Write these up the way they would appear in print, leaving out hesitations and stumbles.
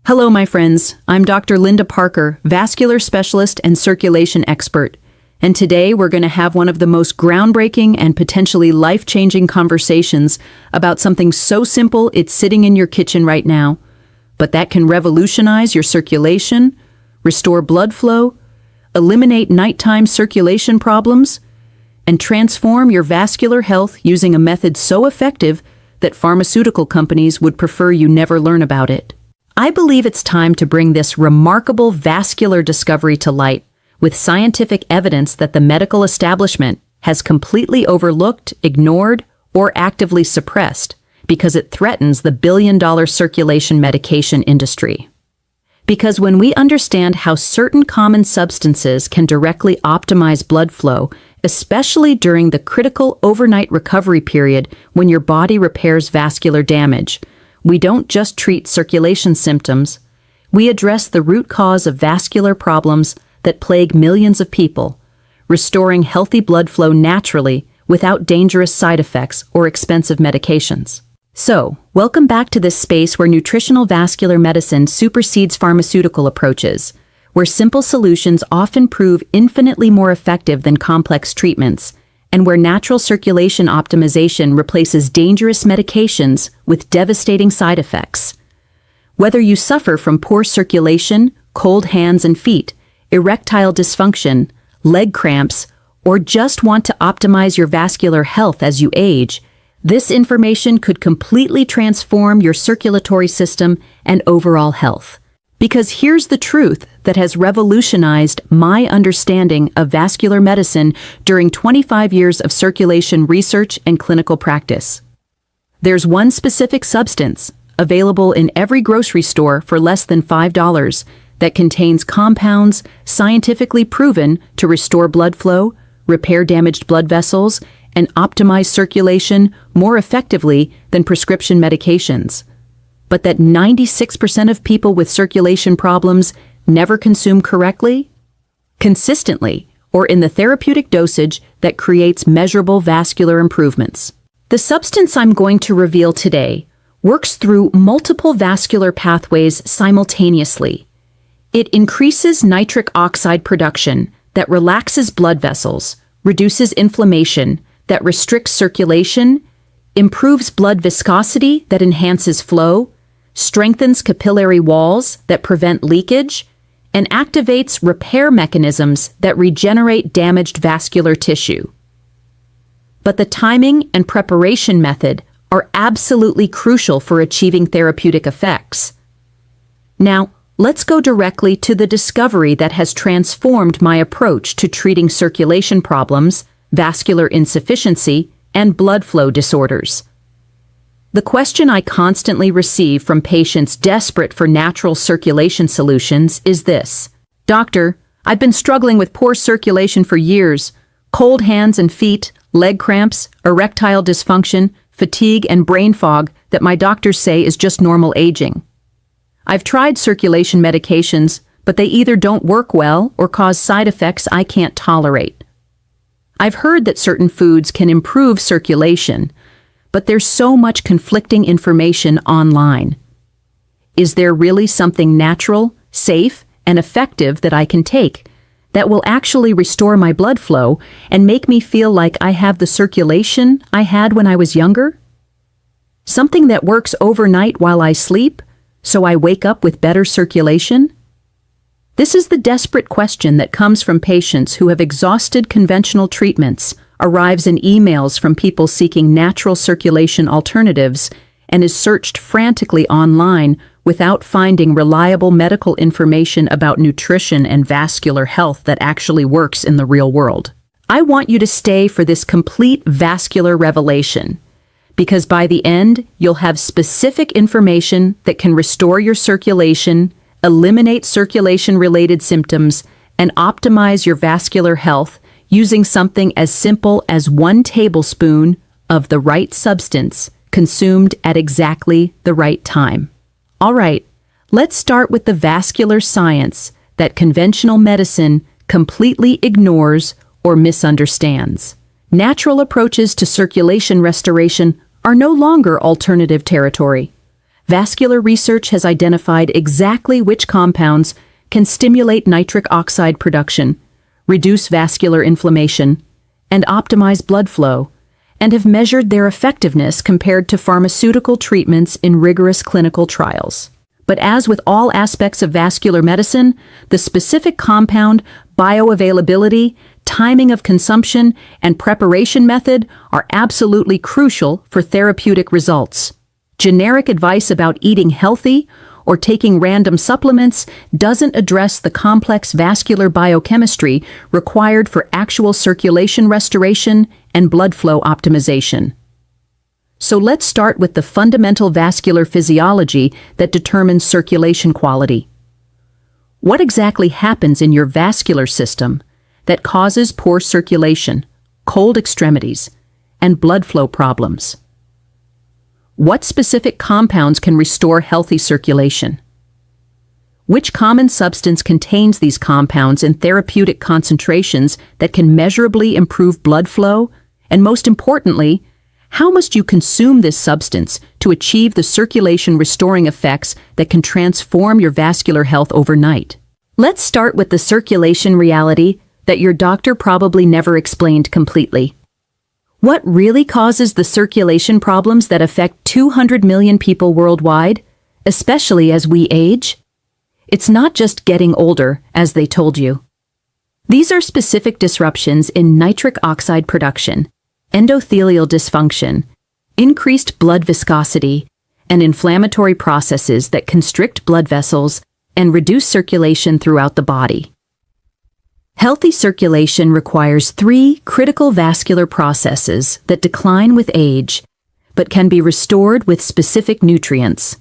Hello, my friends. I'm Dr. Linda Parker, vascular specialist and circulation expert. And today we're going to have one of the most groundbreaking and potentially life-changing conversations about something so simple it's sitting in your kitchen right now, but that can revolutionize your circulation, restore blood flow, eliminate nighttime circulation problems, and transform your vascular health using a method so effective that pharmaceutical companies would prefer you never learn about it. I believe it's time to bring this remarkable vascular discovery to light with scientific evidence that the medical establishment has completely overlooked, ignored, or actively suppressed because it threatens the billion-dollar circulation medication industry. Because when we understand how certain common substances can directly optimize blood flow, especially during the critical overnight recovery period when your body repairs vascular damage, we don't just treat circulation symptoms, we address the root cause of vascular problems that plague millions of people, restoring healthy blood flow naturally without dangerous side effects or expensive medications. So, welcome back to this space where nutritional vascular medicine supersedes pharmaceutical approaches, where simple solutions often prove infinitely more effective than complex treatments, and where natural circulation optimization replaces dangerous medications with devastating side effects. Whether you suffer from poor circulation, cold hands and feet, erectile dysfunction, leg cramps, or just want to optimize your vascular health as you age, this information could completely transform your circulatory system and overall health. Because here's the truth that has revolutionized my understanding of vascular medicine during 25 years of circulation research and clinical practice. There's one specific substance, available in every grocery store for less than $5, that contains compounds scientifically proven to restore blood flow, repair damaged blood vessels, and optimize circulation more effectively than prescription medications. But that 96% of people with circulation problems never consume correctly, consistently, or in the therapeutic dosage that creates measurable vascular improvements. The substance I'm going to reveal today works through multiple vascular pathways simultaneously. It increases nitric oxide production that relaxes blood vessels, reduces inflammation that restricts circulation, improves blood viscosity that enhances flow, strengthens capillary walls that prevent leakage, and activates repair mechanisms that regenerate damaged vascular tissue. But the timing and preparation method are absolutely crucial for achieving therapeutic effects. Now, let's go directly to the discovery that has transformed my approach to treating circulation problems, vascular insufficiency, and blood flow disorders. The question I constantly receive from patients desperate for natural circulation solutions is this: Doctor, I've been struggling with poor circulation for years. Cold hands and feet, leg cramps, erectile dysfunction, fatigue, and brain fog that my doctors say is just normal aging. I've tried circulation medications, but they either don't work well or cause side effects I can't tolerate. I've heard that certain foods can improve circulation, but there's so much conflicting information online. Is there really something natural, safe, and effective that I can take that will actually restore my blood flow and make me feel like I have the circulation I had when I was younger? Something that works overnight while I sleep, so I wake up with better circulation? This is the desperate question that comes from patients who have exhausted conventional treatments, arrives in emails from people seeking natural circulation alternatives, and is searched frantically online without finding reliable medical information about nutrition and vascular health that actually works in the real world. I want you to stay for this complete vascular revelation, because by the end, you'll have specific information that can restore your circulation, eliminate circulation-related symptoms, and optimize your vascular health using something as simple as 1 tablespoon of the right substance consumed at exactly the right time. All right, let's start with the vascular science that conventional medicine completely ignores or misunderstands. Natural approaches to circulation restoration are no longer alternative territory. Vascular research has identified exactly which compounds can stimulate nitric oxide production, reduce vascular inflammation, and optimize blood flow, and have measured their effectiveness compared to pharmaceutical treatments in rigorous clinical trials. But as with all aspects of vascular medicine, the specific compound, bioavailability, timing of consumption, and preparation method are absolutely crucial for therapeutic results. Generic advice about eating healthy or taking random supplements doesn't address the complex vascular biochemistry required for actual circulation restoration and blood flow optimization. So let's start with the fundamental vascular physiology that determines circulation quality. What exactly happens in your vascular system that causes poor circulation, cold extremities, and blood flow problems? What specific compounds can restore healthy circulation? Which common substance contains these compounds in therapeutic concentrations that can measurably improve blood flow? And most importantly, how must you consume this substance to achieve the circulation-restoring effects that can transform your vascular health overnight? Let's start with the circulation reality that your doctor probably never explained completely. What really causes the circulation problems that affect 200 million people worldwide, especially as we age? It's not just getting older, as they told you. These are specific disruptions in nitric oxide production, endothelial dysfunction, increased blood viscosity, and inflammatory processes that constrict blood vessels and reduce circulation throughout the body. Healthy circulation requires 3 critical vascular processes that decline with age, but can be restored with specific nutrients.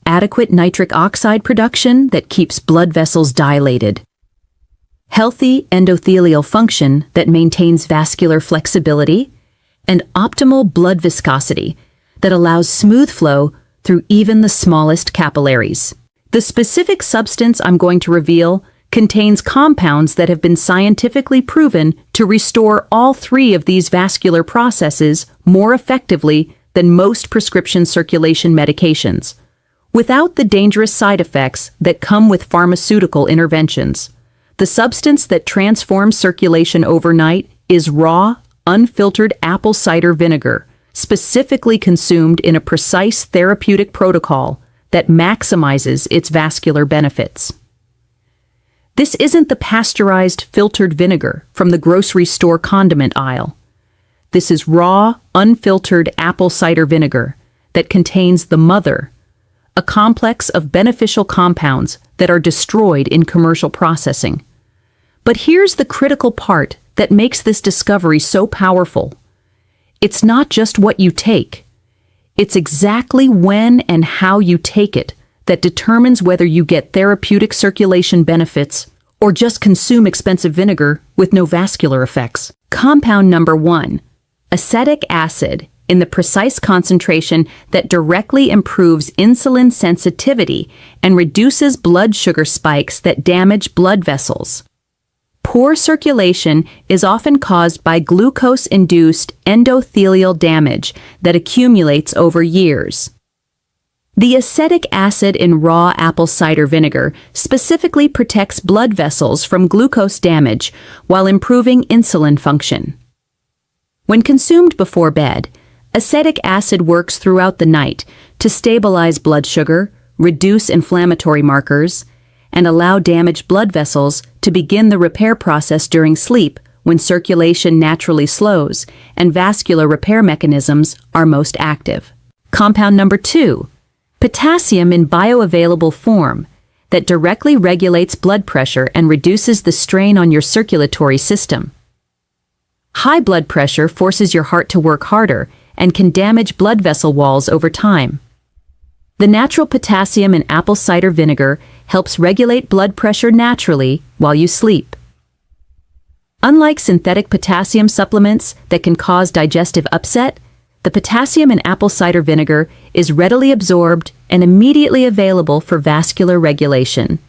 Adequate nitric oxide production that keeps blood vessels dilated. Healthy endothelial function that maintains vascular flexibility, and optimal blood viscosity that allows smooth flow through even the smallest capillaries. The specific substance I'm going to reveal contains compounds that have been scientifically proven to restore all 3 of these vascular processes more effectively than most prescription circulation medications, without the dangerous side effects that come with pharmaceutical interventions. The substance that transforms circulation overnight is raw, unfiltered apple cider vinegar, specifically consumed in a precise therapeutic protocol that maximizes its vascular benefits. This isn't the pasteurized filtered vinegar from the grocery store condiment aisle. This is raw, unfiltered apple cider vinegar that contains the mother, a complex of beneficial compounds that are destroyed in commercial processing. But here's the critical part that makes this discovery so powerful. It's not just what you take. It's exactly when and how you take it that determines whether you get therapeutic circulation benefits or just consume expensive vinegar with no vascular effects. Compound number 1, acetic acid, in the precise concentration that directly improves insulin sensitivity and reduces blood sugar spikes that damage blood vessels. Poor circulation is often caused by glucose-induced endothelial damage that accumulates over years. The acetic acid in raw apple cider vinegar specifically protects blood vessels from glucose damage while improving insulin function. When consumed before bed, acetic acid works throughout the night to stabilize blood sugar, reduce inflammatory markers, and allow damaged blood vessels to begin the repair process during sleep when circulation naturally slows and vascular repair mechanisms are most active. Compound number 2, potassium in bioavailable form that directly regulates blood pressure and reduces the strain on your circulatory system. High blood pressure forces your heart to work harder and can damage blood vessel walls over time. The natural potassium in apple cider vinegar helps regulate blood pressure naturally while you sleep. Unlike synthetic potassium supplements that can cause digestive upset, the potassium in apple cider vinegar is readily absorbed and immediately available for vascular regulation.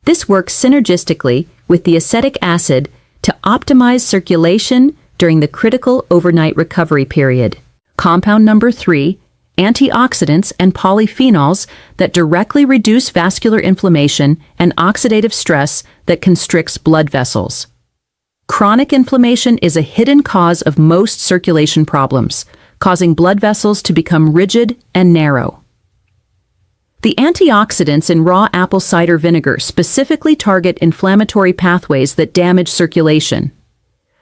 This works synergistically with the acetic acid to optimize circulation during the critical overnight recovery period. Compound number 3, antioxidants, and polyphenols that directly reduce vascular inflammation and oxidative stress that constricts blood vessels. Chronic inflammation is a hidden cause of most circulation problems, causing blood vessels to become rigid and narrow. The antioxidants in raw apple cider vinegar specifically target inflammatory pathways that damage circulation.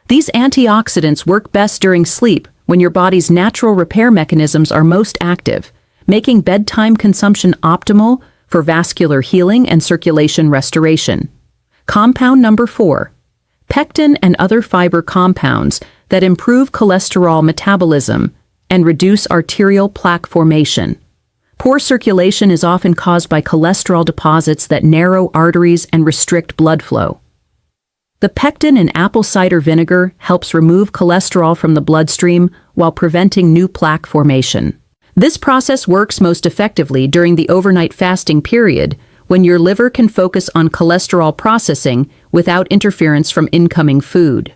These antioxidants work best during sleep when your body's natural repair mechanisms are most active, making bedtime consumption optimal for vascular healing and circulation restoration. Compound number 4. Pectin and other fiber compounds that improve cholesterol metabolism and reduce arterial plaque formation. Poor circulation is often caused by cholesterol deposits that narrow arteries and restrict blood flow. The pectin in apple cider vinegar helps remove cholesterol from the bloodstream while preventing new plaque formation. This process works most effectively during the overnight fasting period, when your liver can focus on cholesterol processing without interference from incoming food.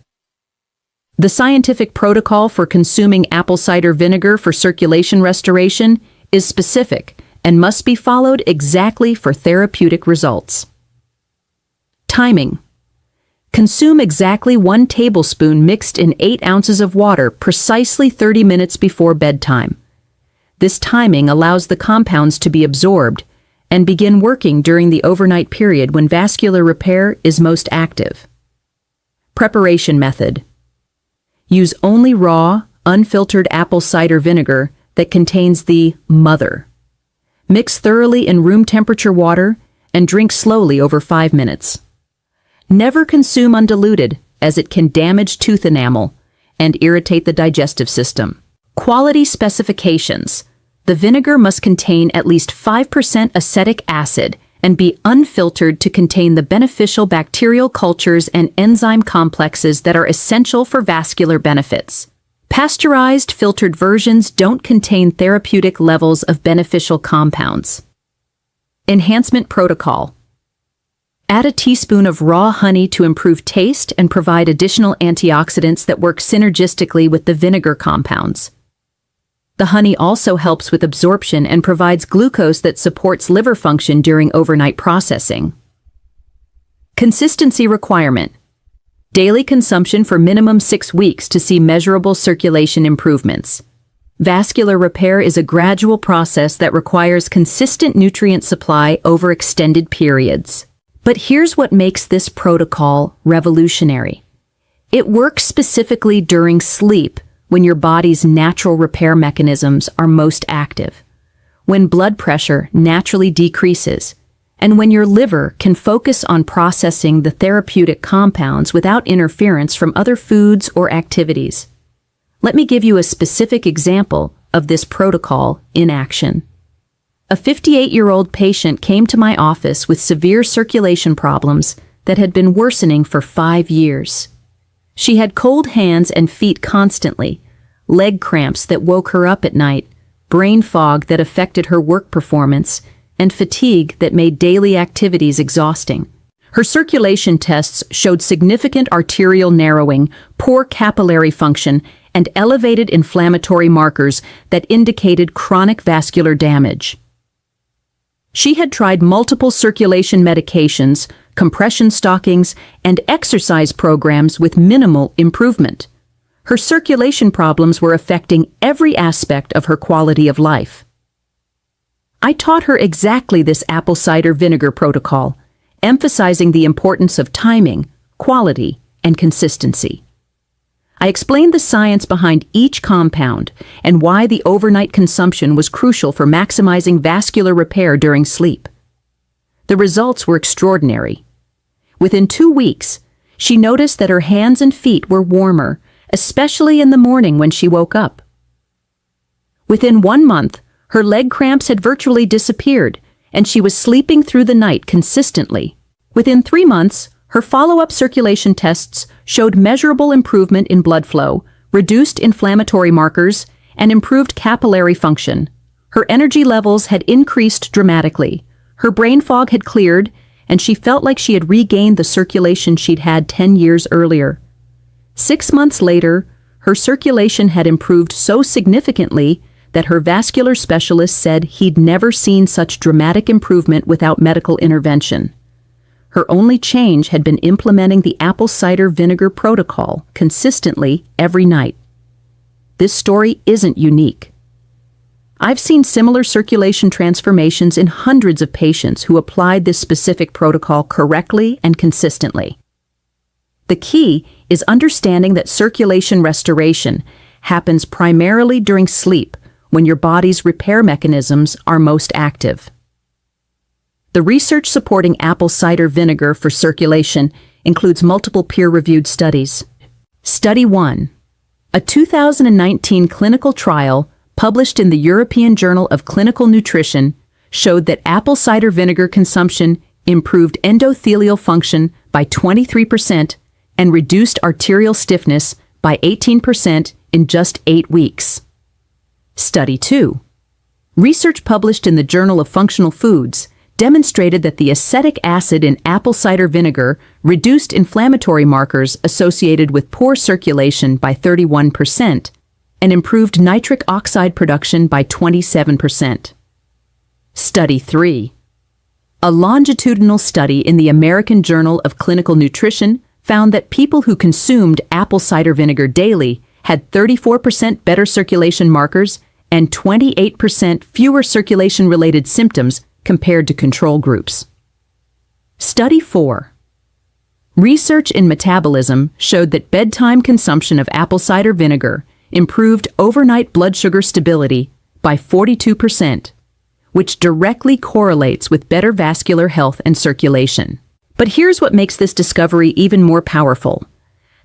The scientific protocol for consuming apple cider vinegar for circulation restoration is specific and must be followed exactly for therapeutic results. Timing. Consume exactly 1 tablespoon mixed in 8 ounces of water precisely 30 minutes before bedtime. This timing allows the compounds to be absorbed and begin working during the overnight period when vascular repair is most active. Preparation method. Use only raw, unfiltered apple cider vinegar that contains the mother. Mix thoroughly in room temperature water and drink slowly over 5 minutes. Never consume undiluted, as it can damage tooth enamel and irritate the digestive system. Quality specifications. The vinegar must contain at least 5% acetic acid and be unfiltered to contain the beneficial bacterial cultures and enzyme complexes that are essential for vascular benefits. Pasteurized, filtered versions don't contain therapeutic levels of beneficial compounds. Enhancement protocol. Add a teaspoon of raw honey to improve taste and provide additional antioxidants that work synergistically with the vinegar compounds. The honey also helps with absorption and provides glucose that supports liver function during overnight processing. Consistency requirement. Daily consumption for minimum 6 weeks to see measurable circulation improvements. Vascular repair is a gradual process that requires consistent nutrient supply over extended periods. But here's what makes this protocol revolutionary. It works specifically during sleep, when your body's natural repair mechanisms are most active, when blood pressure naturally decreases, and when your liver can focus on processing the therapeutic compounds without interference from other foods or activities. Let me give you a specific example of this protocol in action. A 58-year-old patient came to my office with severe circulation problems that had been worsening for 5 years. She had cold hands and feet constantly, leg cramps that woke her up at night, brain fog that affected her work performance, and fatigue that made daily activities exhausting. Her circulation tests showed significant arterial narrowing, poor capillary function, and elevated inflammatory markers that indicated chronic vascular damage. She had tried multiple circulation medications, compression stockings, and exercise programs with minimal improvement. Her circulation problems were affecting every aspect of her quality of life. I taught her exactly this apple cider vinegar protocol, emphasizing the importance of timing, quality, and consistency. I explained the science behind each compound and why the overnight consumption was crucial for maximizing vascular repair during sleep. The results were extraordinary. Within 2 weeks, she noticed that her hands and feet were warmer, especially in the morning when she woke up. Within 1 month, her leg cramps had virtually disappeared, and she was sleeping through the night consistently. Within 3 months, her follow-up circulation tests showed measurable improvement in blood flow, reduced inflammatory markers, and improved capillary function. Her energy levels had increased dramatically. Her brain fog had cleared, and she felt like she had regained the circulation she'd had 10 years earlier. 6 months later, her circulation had improved so significantly that her vascular specialist said he'd never seen such dramatic improvement without medical intervention. Her only change had been implementing the apple cider vinegar protocol consistently every night. This story isn't unique. I've seen similar circulation transformations in hundreds of patients who applied this specific protocol correctly and consistently. The key is understanding that circulation restoration happens primarily during sleep, when your body's repair mechanisms are most active. The research supporting apple cider vinegar for circulation includes multiple peer-reviewed studies. Study 1. A 2019 clinical trial published in the European Journal of Clinical Nutrition showed that apple cider vinegar consumption improved endothelial function by 23% and reduced arterial stiffness by 18% in just 8 weeks. Study 2. Research published in the Journal of Functional Foods demonstrated that the acetic acid in apple cider vinegar reduced inflammatory markers associated with poor circulation by 31% and improved nitric oxide production by 27%. Study 3. A longitudinal study in the American Journal of Clinical Nutrition found that people who consumed apple cider vinegar daily had 34% better circulation markers and 28% fewer circulation-related symptoms compared to control groups. Study 4. Research in metabolism showed that bedtime consumption of apple cider vinegar improved overnight blood sugar stability by 42%, which directly correlates with better vascular health and circulation. But here's what makes this discovery even more powerful.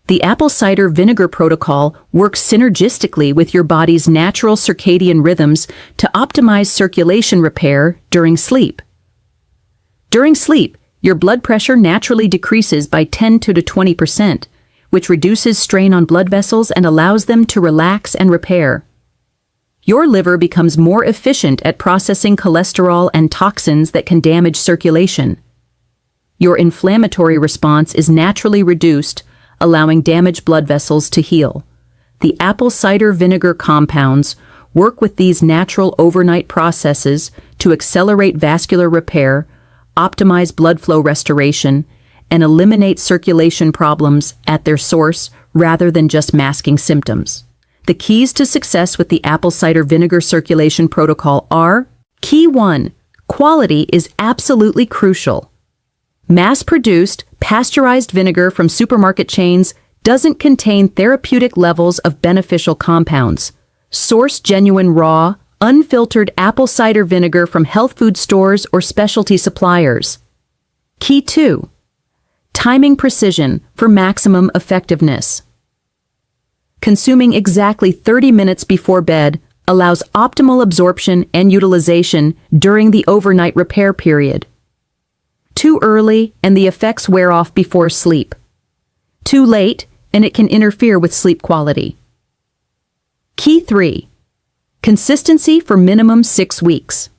The apple cider vinegar protocol works synergistically with your body's natural circadian rhythms to optimize circulation repair during sleep. During sleep, your blood pressure naturally decreases by 10 to 20%, which reduces strain on blood vessels and allows them to relax and repair. Your liver becomes more efficient at processing cholesterol and toxins that can damage circulation. Your inflammatory response is naturally reduced, allowing damaged blood vessels to heal. The apple cider vinegar compounds work with these natural overnight processes to accelerate vascular repair, optimize blood flow restoration, and eliminate circulation problems at their source rather than just masking symptoms. The keys to success with the apple cider vinegar circulation protocol are: Key 1. Quality is absolutely crucial. Mass-produced, pasteurized vinegar from supermarket chains doesn't contain therapeutic levels of beneficial compounds. Source genuine raw, unfiltered apple cider vinegar from health food stores or specialty suppliers. Key 2. Timing precision for maximum effectiveness. Consuming exactly 30 minutes before bed allows optimal absorption and utilization during the overnight repair period. Too early and the effects wear off before sleep. Too late and it can interfere with sleep quality. Key 3. Consistency for minimum 6 weeks.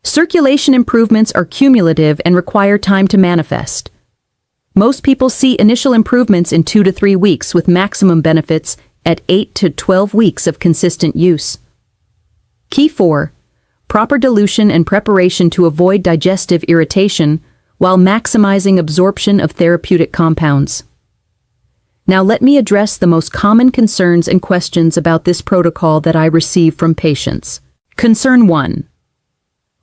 Circulation improvements are cumulative and require time to manifest. Most people see initial improvements in 2 to 3 weeks with maximum benefits at 8 to 12 weeks of consistent use. Key 4. Proper dilution and preparation to avoid digestive irritation while maximizing absorption of therapeutic compounds. Now let me address the most common concerns and questions about this protocol that I receive from patients. Concern 1.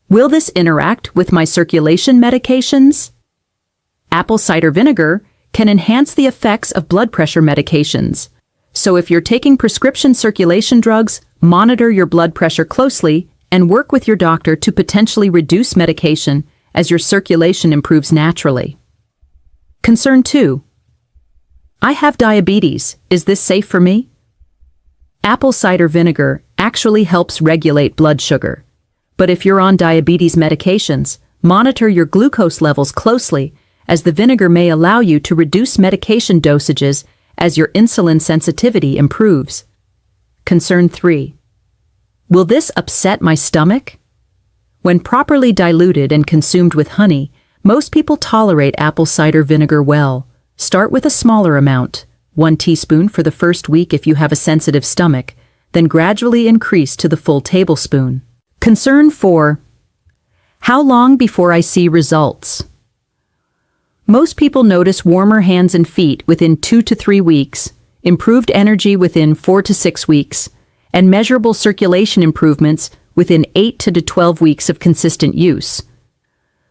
Will this interact with my circulation medications? Apple cider vinegar can enhance the effects of blood pressure medications. So if you're taking prescription circulation drugs, monitor your blood pressure closely and work with your doctor to potentially reduce medication as your circulation improves naturally. Concern 2. I have diabetes. Is this safe for me? Apple cider vinegar actually helps regulate blood sugar. But if you're on diabetes medications, monitor your glucose levels closely, as the vinegar may allow you to reduce medication dosages as your insulin sensitivity improves. Concern 3. Will this upset my stomach? When properly diluted and consumed with honey, most people tolerate apple cider vinegar well. Start with a smaller amount, 1 teaspoon for the first week if you have a sensitive stomach, then gradually increase to the full tablespoon. Concern 4. How long before I see results? Most people notice warmer hands and feet within 2 to 3 weeks, improved energy within 4 to 6 weeks, and measurable circulation improvements within 8 to 12 weeks of consistent use.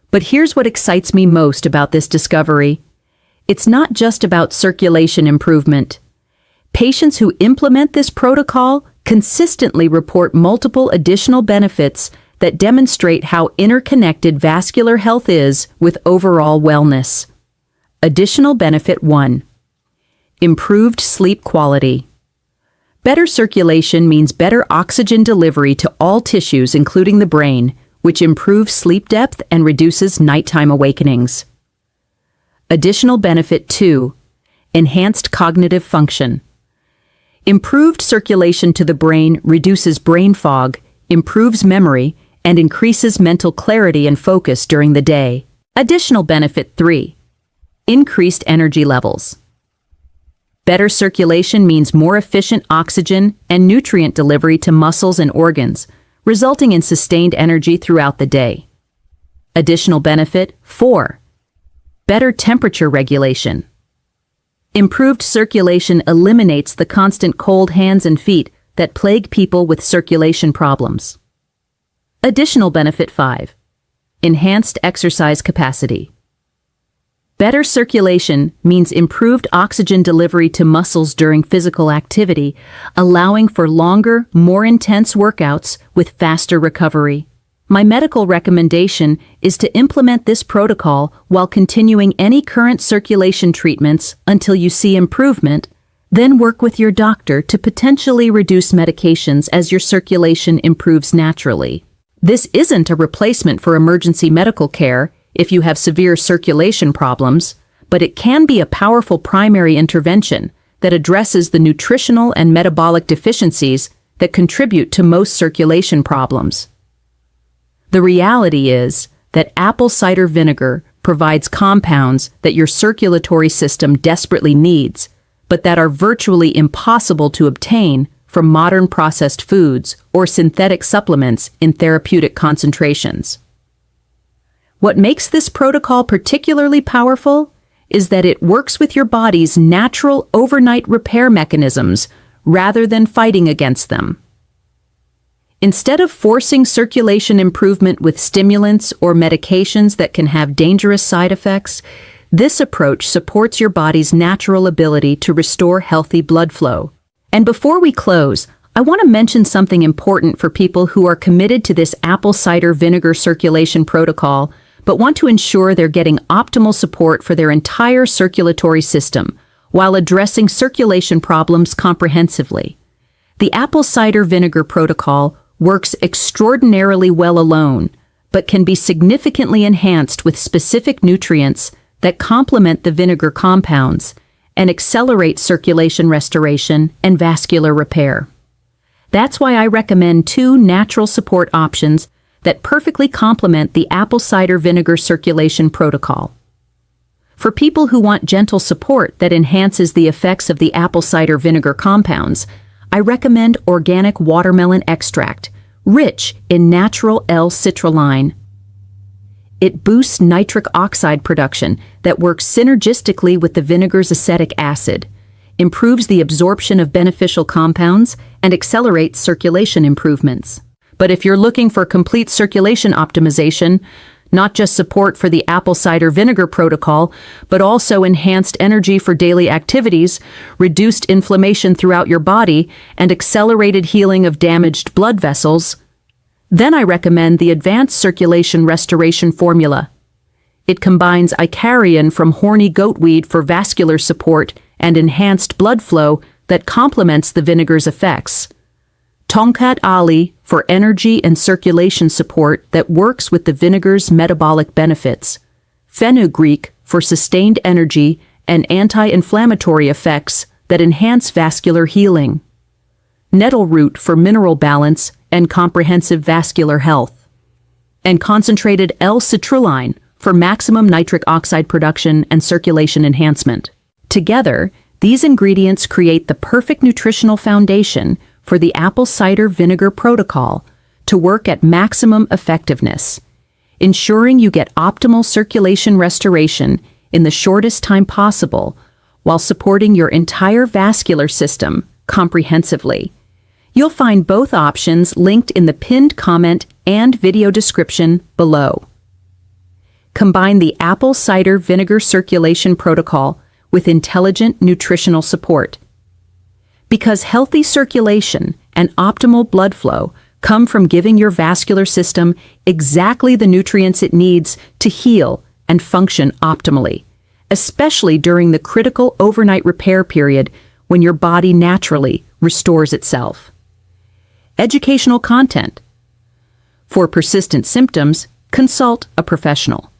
But here's what excites me most about this discovery. It's not just about circulation improvement. Patients who implement this protocol consistently report multiple additional benefits that demonstrate how interconnected vascular health is with overall wellness. Additional benefit 1. Improved sleep quality. Better circulation means better oxygen delivery to all tissues, including the brain, which improves sleep depth and reduces nighttime awakenings. Additional benefit 2. Enhanced cognitive function. Improved circulation to the brain reduces brain fog, improves memory, and increases mental clarity and focus during the day. Additional benefit 3. Increased energy levels. Better circulation means more efficient oxygen and nutrient delivery to muscles and organs, resulting in sustained energy throughout the day. Additional benefit 4. Better temperature regulation. Improved circulation eliminates the constant cold hands and feet that plague people with circulation problems. Additional benefit 5. Enhanced exercise capacity. Better circulation means improved oxygen delivery to muscles during physical activity, allowing for longer, more intense workouts with faster recovery. My medical recommendation is to implement this protocol while continuing any current circulation treatments until you see improvement, then work with your doctor to potentially reduce medications as your circulation improves naturally. This isn't a replacement for emergency medical care if you have severe circulation problems, but it can be a powerful primary intervention that addresses the nutritional and metabolic deficiencies that contribute to most circulation problems. The reality is that apple cider vinegar provides compounds that your circulatory system desperately needs, but that are virtually impossible to obtain from modern processed foods or synthetic supplements in therapeutic concentrations. What makes this protocol particularly powerful is that it works with your body's natural overnight repair mechanisms rather than fighting against them. Instead of forcing circulation improvement with stimulants or medications that can have dangerous side effects, this approach supports your body's natural ability to restore healthy blood flow. And before we close, I want to mention something important for people who are committed to this apple cider vinegar circulation protocol, but want to ensure they're getting optimal support for their entire circulatory system while addressing circulation problems comprehensively. The apple cider vinegar protocol works extraordinarily well alone, but can be significantly enhanced with specific nutrients that complement the vinegar compounds and accelerate circulation restoration and vascular repair. That's why I recommend 2 natural support options that perfectly complement the apple cider vinegar circulation protocol. For people who want gentle support that enhances the effects of the apple cider vinegar compounds, I recommend organic watermelon extract, rich in natural L-citrulline. It boosts nitric oxide production that works synergistically with the vinegar's acetic acid, improves the absorption of beneficial compounds, and accelerates circulation improvements. But if you're looking for complete circulation optimization, not just support for the apple cider vinegar protocol, but also enhanced energy for daily activities, reduced inflammation throughout your body, and accelerated healing of damaged blood vessels, then I recommend the Advanced Circulation Restoration Formula. It combines Icarian from horny goatweed for vascular support and enhanced blood flow that complements the vinegar's effects, Tongkat Ali for energy and circulation support that works with the vinegar's metabolic benefits, Fenugreek for sustained energy and anti-inflammatory effects that enhance vascular healing, Nettle root for mineral balance and comprehensive vascular health, and concentrated L-citrulline for maximum nitric oxide production and circulation enhancement. Together, these ingredients create the perfect nutritional foundation for the apple cider vinegar protocol to work at maximum effectiveness, ensuring you get optimal circulation restoration in the shortest time possible while supporting your entire vascular system comprehensively. You'll find both options linked in the pinned comment and video description below. Combine the apple cider vinegar circulation protocol with intelligent nutritional support. Because healthy circulation and optimal blood flow come from giving your vascular system exactly the nutrients it needs to heal and function optimally, especially during the critical overnight repair period when your body naturally restores itself. Educational content. For persistent symptoms, consult a professional.